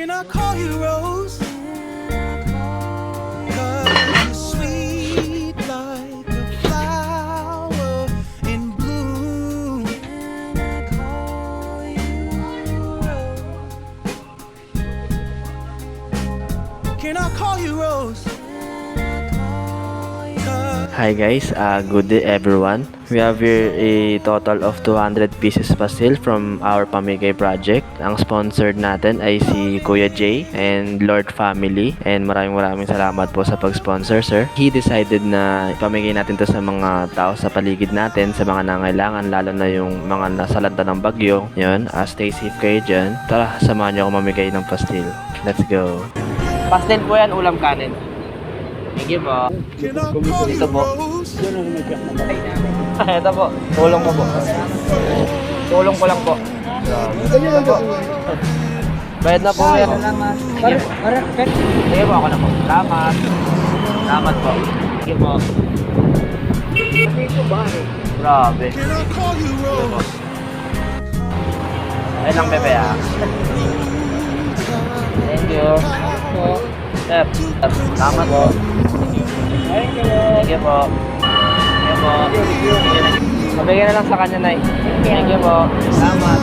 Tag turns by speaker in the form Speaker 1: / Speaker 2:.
Speaker 1: Can I call you Rose? 'Cause you're sweet like a flower in bloom. Can I call you Rose?
Speaker 2: Hi guys, good day everyone. We have here a total of 200 pieces pastil from our Pamigay project. Ang sponsored natin ay si Kuya Jay and Lord Family, and maraming salamat po sa pag-sponsor, sir. He decided na ipamigay natin to sa mga tao sa paligid natin, sa mga nangailangan, lalo na yung mga nasalanta ng bagyo. Yun, stay safe kayo dyan. Tara, samahan niyo ako mamigay ng pastil. Let's go. Pastil po yan, ulam kanin. Thank you po.
Speaker 1: Can I call you
Speaker 2: Dito po.
Speaker 1: Rose?
Speaker 2: Ito po, tulong po po. Tulong ko lang po. Ito po. Bayad na po yan. Sige po, ako na po. Salamat. Salamat po. Sige po. Grabe.
Speaker 1: Can I call you Rose?
Speaker 2: Ayun lang, bebe ah. Thank you. Step. Salamat po. Sige po. Sige po. Mabigyan na lang sa kanya, Nay. Thank you po. Salamat.